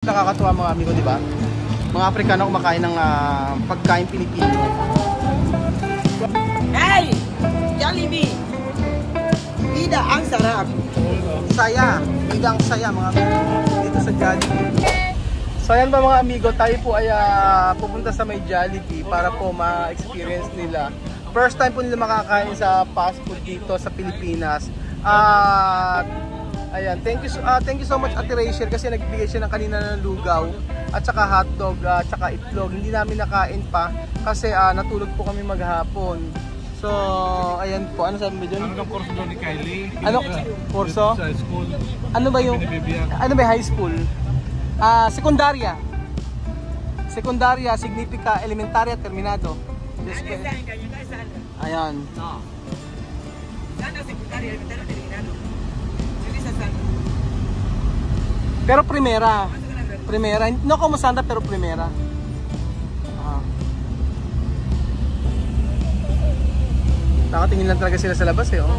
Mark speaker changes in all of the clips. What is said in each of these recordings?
Speaker 1: Nakakatuwa mga amigo, di ba? Mga Afrikano kumakain ng pagkain Pilipino.
Speaker 2: Hey! Jollibee! Bida ang sarap.
Speaker 1: Saya, bida ang saya mga amigo dito sa Jollibee. So ayan ba mga amigo, tayo po ay pupunta sa may Jollibee para po ma-experience nila. First time po nila makakain sa fast food dito sa Pilipinas. Ayan, thank you so much Ate Rachel kasi nagbigay siya ng kanina ng lugaw at saka hotdog at saka itlog. Hindi namin nakain pa kasi natulog po kami maghapon. So, ayan po. Ano sabi mo dyan?
Speaker 3: Ano kurso doon ni Kylie?
Speaker 1: Ano? Kurso?
Speaker 3: Sa school.
Speaker 1: Ano ba yung high school? Sekundarya. Sekundarya, significa elementarya, terminado. Ayan. Pero primera. Primera. No como santa pero primera. Nakatingin lang talaga sila sa labas eh, oh.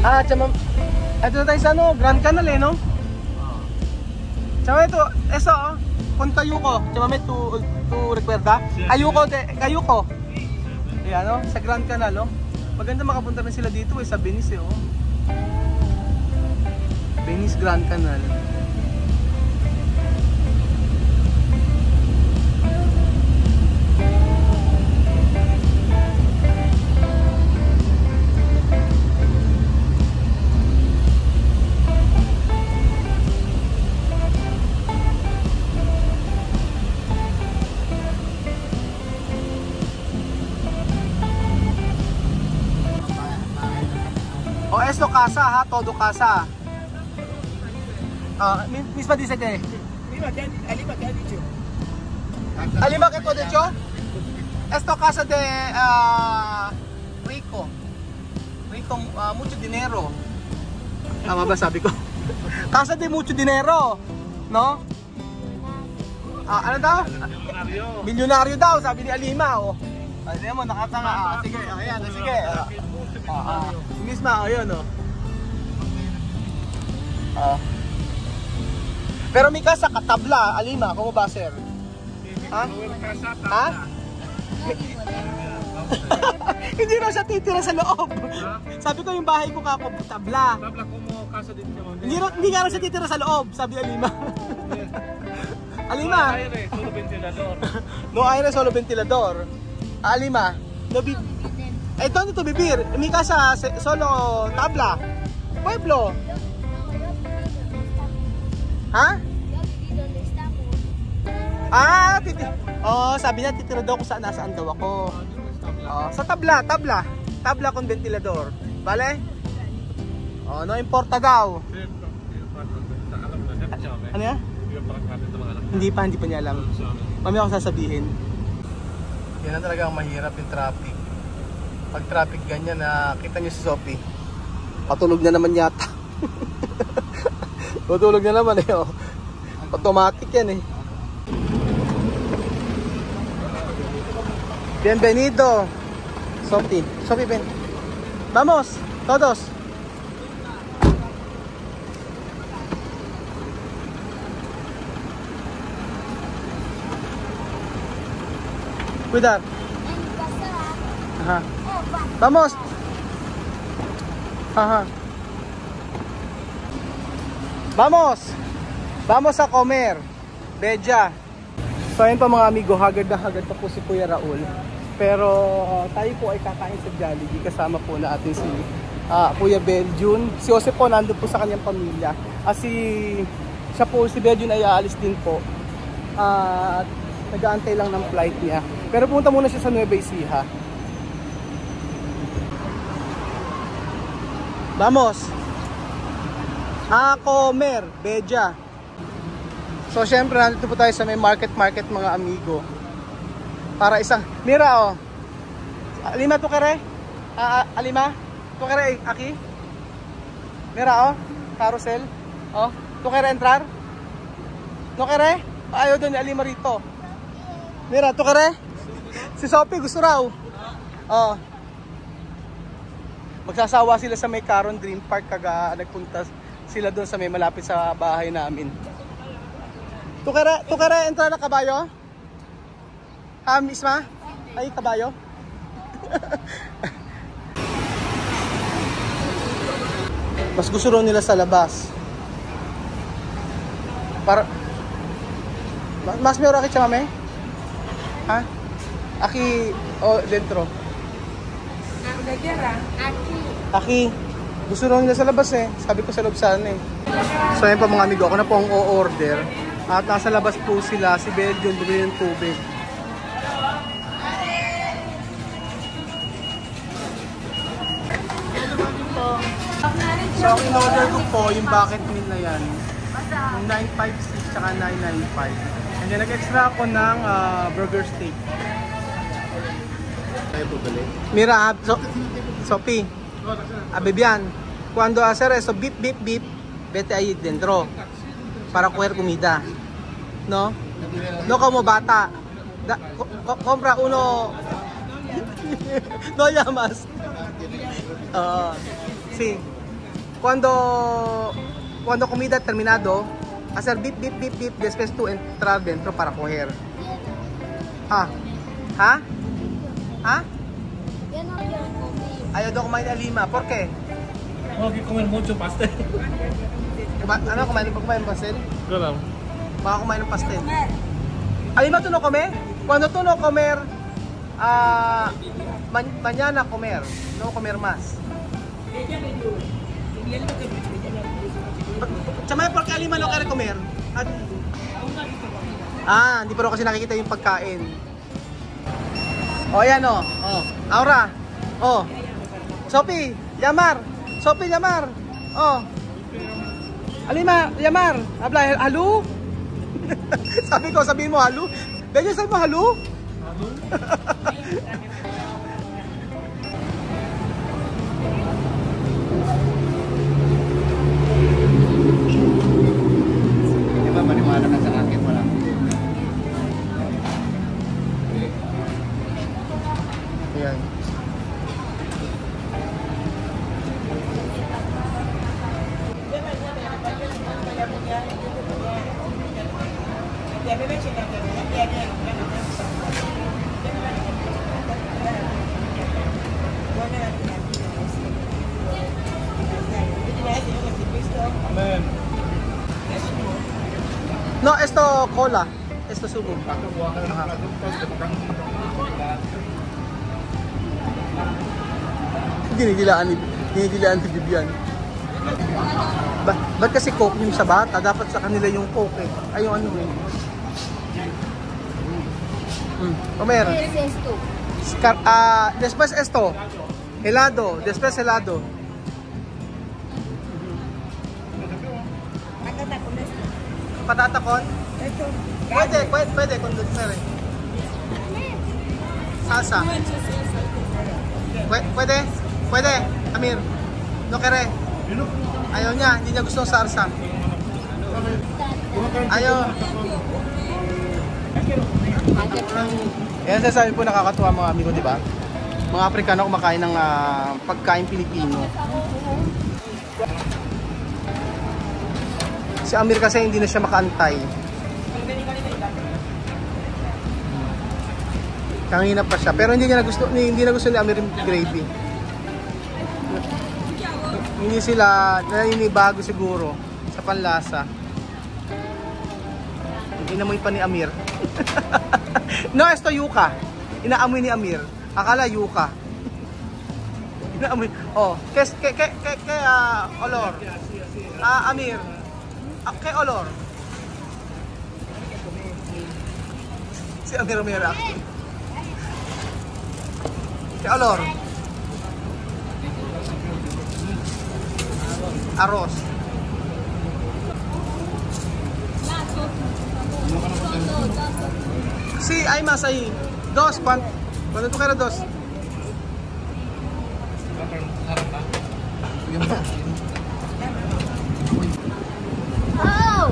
Speaker 1: Tsama. Ito na tayo sa Grand Canal eh, no? Tsama ito, eso, oh. Punta Ayuko. Tsama may tu recuerda? Ayuko. Ayan, no? Sa Grand Canal, oh. Maganda makapunta rin sila dito eh, sa Venice eh, oh. Venice Grand Canal. O esto casa ha, todo casa. Misma dice que Alima que todo hecho. Esto casa de rico. Rico, mucho dinero. Tama ba sabi ko? Casa de mucho dinero, no? Ano daw? Milyonaryo daw, sabi ni Alima, oh. Ano mo, nakatanga. Sige, ayan, sige. Misma, ayun, oh. Pero may casa katabla, Alima, como ba sir? Ha? Ha? Hindi na siya titira sa loob. Sabi ko yung bahay ko kako tabla.
Speaker 3: Tabla como casa din siya.
Speaker 1: Hindi nga siya titira sa loob, sabi Alima. Alima.
Speaker 3: Solo ventilador.
Speaker 1: No aire, solo ventilador. Alima, no ¿dónde vivir? En mi casa solo tabla. Pueblo. ¿Ha? Sabi niya titira daw kung nasaan daw ako. Sa tabla con ventilador. Vale? No importa daw. Ano yan? Hindi pa niya alam. Mamaya ako sasabihin. Yan na talaga ang mahirap yung traffic. Pag traffic ganyan, kita niyo si Sophie. Patulog na naman yata. Patulog na naman eh, oh. Automatic yan eh. Bienvenido. Sophie, ven. Vamos, todos. Cuidado. Ajá. Vamos. Ajá. Vamos a comer. Beja. So ayun pa mga amigo, hagad na hagad pa po si Kuya Raul. Pero tayo po ay kakain sa Jollibee. Kasama po natin si Kuya Beljun. Si Jose po nandun po sa kanyang pamilya. Si Beljun ay aalis din po. At nag-aantay lang ng flight niya. Pero pumunta muna siya sa Nueva Ecija. Vamos a comer, Beja. So syempre nandito po tayo sa may market mga amigo. Para isang, mira oh. Alima tu kere? Alima? Tu kere aquí? Mira oh, carousel. Oh, tu kere entrar? Tu kere? Ayaw doon ni Alima rito. Mira, tu kere? Si Sophie gusto raw. Magsasawa sila sa may Caron Dream Park kaga nagpunta Sila doon sa may malapit sa bahay namin. Tukere, entra na kabayo? Misma? Ay, kabayo? Mas gusto rin nila sa labas. Para mas may oras siya, mame? Ha? Aki dentro. Aki. Gusto rin nila sa labas eh. Sabi ko sa loob sana eh. So ayun pa mga amigo, ako na po ang o-order. At nasa labas po sila, si Belgium, bumili ng tubig. So ang in-order ko po, yung bucket meal na yan. Yung 956 tsaka 995. And then nag-extra ako ng burger steak. Mira, Sophie, Bibian, cuando hacer eso, beep, beep, beep, vete ahí dentro para coger comida. No? No como bata. Compra uno. No llamas. Sí. Cuando comida terminado, hacer beep, beep, beep, beep, después tú entrar dentro para coger. ¿Ha? Ayaw daw kumain ng lima. ¿Por qué?
Speaker 3: Huwag kumain mucho pastel.
Speaker 1: Kumain ng pastel?
Speaker 3: Claro.
Speaker 1: Baka kumain ng pastel. Alima, tú no comer? Cuando tú no comer, mañana comer. No comer más. Chamay, ¿por qué Alima no quiere comer? Hindi pa rin kasi nakikita yung pagkain. Ayan o. Aura. Sophie, llamar. Alima, llamar. Habla, halu? Sabihin mo halu? Bello, sabi mo halu? Halu?
Speaker 4: Di ba maniwala ka sa akin? Wala.
Speaker 1: Ayan.
Speaker 3: Amen.
Speaker 1: No, esto cola. Esto sugo. Dinidilaan ni Bibian. Ba't kasi Coke yung sa bata? Dapat sa kanila yung Coke eh. Ay, yung ano eh. Comer. Después esto. Helado. Después helado. Patata con? Pwede con dulce. Salsa. Pwede. Amir. No kere. Ayaw niya. Hindi niya gusto ng salsa. Ayaw. Yan sasabi po nakakatuwa mga amigo, di ba? Mga Afrikano kumakain ng pagkain Pilipino. Si Amir kasi hindi na siya makaantay. Kanina pa siya. Pero hindi na gusto ni Amir yung gravy. Hindi sila naninibago siguro sa panlasa. Inamoy pa ni Amir. No, esto yuca. Inaamoy ni Amir. Akala yuca. Inaamoy. ¿Qué olor? Amir. ¿Qué olor? Si Amir Mira. ¿Qué olor? Arroz. Sí, hay más ahí. Dos, cuando tú quieras dos.
Speaker 2: Oh!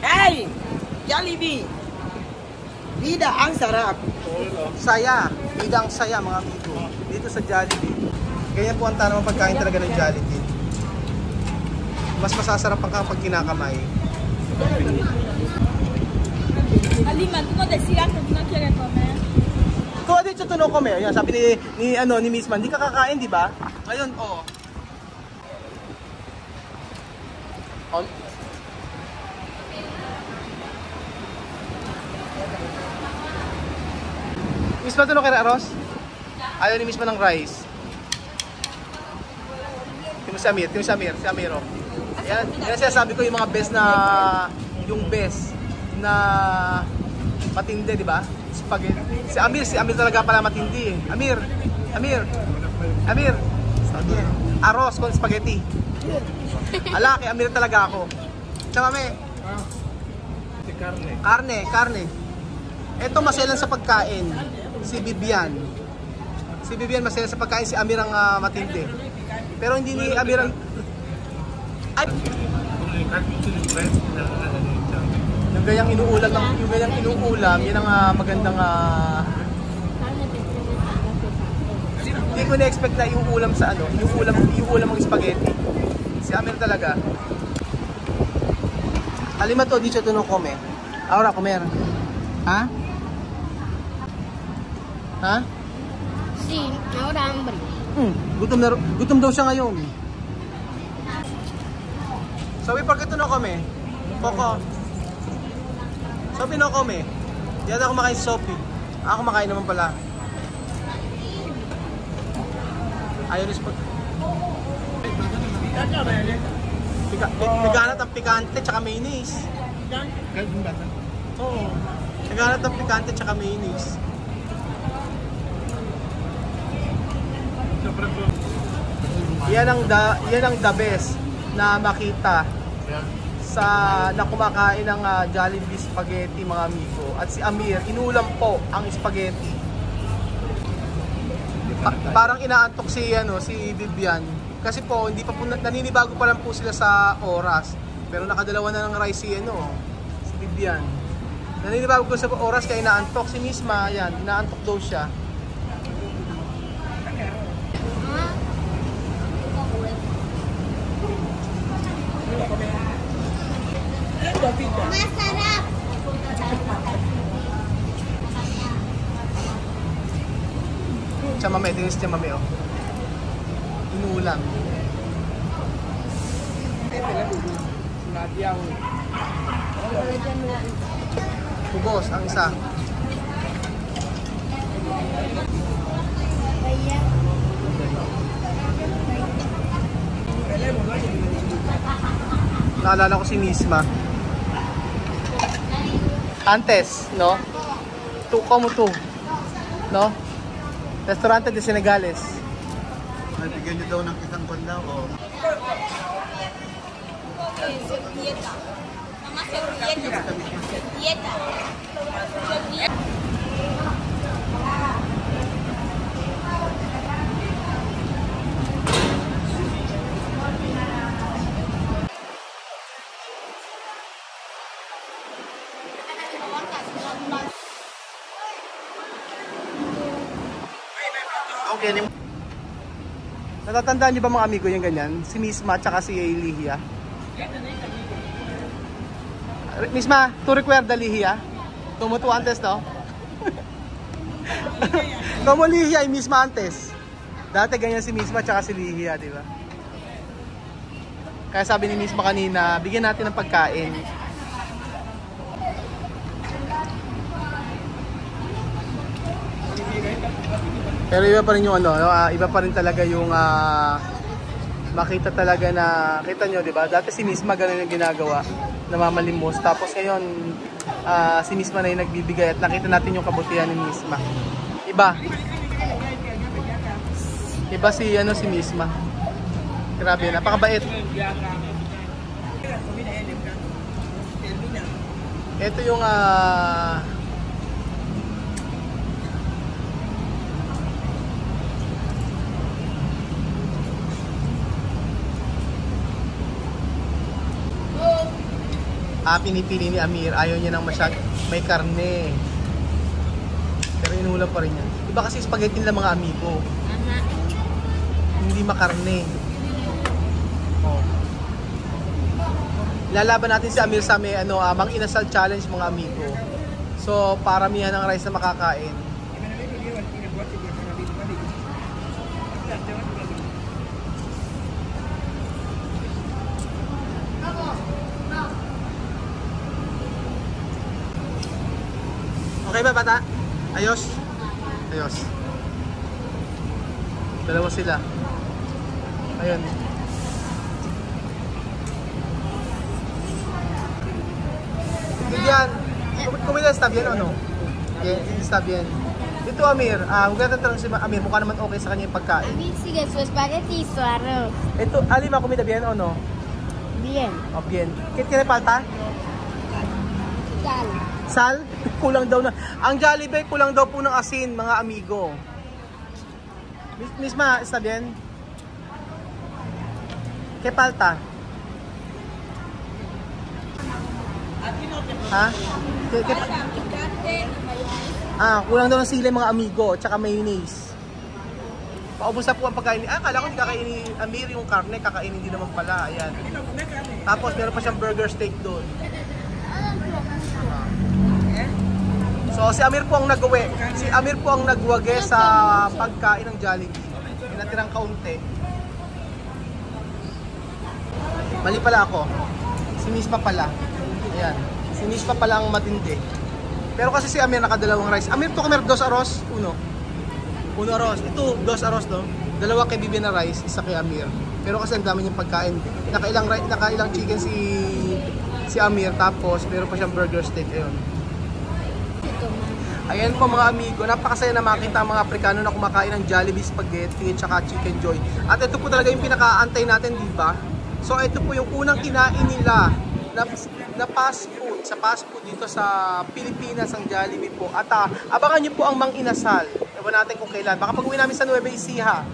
Speaker 2: Hey! Jollibee! Vida ang sarap.
Speaker 1: Saya. Bidang saya mga amigo. Dito sa Jollibee. Ganyan po ang tanong pagkain talaga ng Jollibee. Mas masasarap ang kapag kinakamay.
Speaker 5: Alima, tú no decías que tú no quieres comer.
Speaker 1: Kung dito ito no kome, ayan, sabi ni Miss Man, hindi ka kakain, di ba? Ngayon, oh. Miss Man, ito no kaya Aros? Ayaw ni Miss Man ng rice. Si Amir, oh. Yan sinasabi ko yung mga best na, matindi, di ba? Spaghetti. Si Amir talaga pala matindi eh. Amir. Aros con spaghetti. Ala, kay Amir talaga ako. Tsaka Karne. Ito maselan sa pagkain. Si Bibian maselan sa pagkain, si Amir ang matindi. Pero hindi ni Amir ang... Ay! Yung ganyang inuulam, yun ang magandang... Hindi ko na-expect na iuulam sa ano, iuulam ng spaghetti. Si Amir talaga. Alima to, di siya to no come. Ahora comer. Ha? Ha?
Speaker 5: Sí, ahora hambre.
Speaker 1: Gutom daw siya ngayon. Sabi, ¿por qué to no come? Coco. Sophie no come. Di ata kumakain si Sophie. Ako kumakain naman pala. Ayaw ni Spag. Naghanap ng pikante tsaka mayonnaise. Oo. Naghanap ng pikante tsaka mayonnaise. Yan ang the best na makita na kumakain ng Jollibee spaghetti, mga amigo. At si Amir, inulam po ang spaghetti. Parang inaantok si Bibian. Kasi po, hindi pa po, naninibago pa lang po sila sa oras. Pero nakadalawa na ng rice si Bibian. Naninibago ko sa oras kaya inaantok. Si Misma, yan, inaantok daw siya.
Speaker 5: Masarap.
Speaker 1: Chamame, dinis chamame, oh. Inuulam. Pugos, ang isa. Naalala ko si Misma. Antes, no? Como tu, no? Restaurante de Senegales.
Speaker 4: Nabigyan nyo daw ng isang kondaw o...
Speaker 5: Servilleta. Mamá, servilleta.
Speaker 1: Okay, natatandaan niyo ba mga amigo yung ganyan? Si Misma at saka si Lihia. Misma, tu recuerda Lihia? Como tú antes, no? Como Lihia y Misma antes. Dati ganyan si Misma at saka si Lihia, di ba? Kaya sabi ni Misma kanina, bigyan natin ng pagkain. Pero iba pa rin yung iba pa rin talaga yung makita talaga na, kita nyo, di ba? Dati si Misma ganun yung ginagawa, namamalimos. Tapos ngayon, si Misma na yung nagbibigay at nakita natin yung kabutihan ni Misma. Iba si Misma. Grabe, napakabait. Ito yung pinipili ni Amir. Ayaw niya ng may karne. Pero inuulam pa rin yan. Iba kasi spaghetti nila mga amigo. Hindi makarne. Oh. Lalaban natin si Amir sa may Mang Inasal Challenge mga amigo. So, paramihan ng rice na makakain. Okay ba bata? Ayos? Ayos. Dalawa sila. Ayun. Yan. Kumila stab yan o no? Yeah, stab yan. Ito Amir, huwag natin tanong si Amir, mukha naman okay sa kanya yung pagkain.
Speaker 5: A mí sigue su espagueti y su arroz.
Speaker 1: Ito, Alima, kumida bien o no?
Speaker 5: Bien.
Speaker 1: O bien. ¿Qué tiene falta?
Speaker 5: Sal.
Speaker 1: Sal? Kulang daw na. Ang Jollibee, kulang daw po ng asin, mga amigo. Misma, está bien? ¿Qué falta? Ha? Kulang daw ng sili mga amigo, tsaka mayonnaise. Paubos na po ang pagkain. Kala ko hindi kakainin ni Amir yung karne, kakainin din naman pala. Ayan. Tapos meron pa siyang burger steak doon. So si Amir po ang nagwawe. Si Amir po ang nagwage sa pagkain ng Jollibee. May natirang kaunti. Mali pala ako. Si Miss pa pala. Ayan. Si Miss pa pala ang matindi. Pero kasi si Amir nakadalawang rice. Amir to comer dos arroz. Uno arroz. Ito, dos arroz no. Dalawa kay Bibi na rice, isa kay Amir. Pero kasi ang dami niyang pagkain. Nakailang chicken si Amir. Tapos meron pa siyang burger steak. Ayun. Ayan po mga amigo, napakasaya na makita ang mga Aprikano na kumakain ng Jollibee Spaghetti at saka Chicken Joy. At ito po talaga yung pinakaantay natin, di ba? So ito po yung unang kinain nila na fast food, sa fast food dito sa Pilipinas, ang Jollibee po. At abangan nyo po ang Mang Inasal. Ewan natin kung kailan. Baka pag-uwi namin sa Nueva Ecija.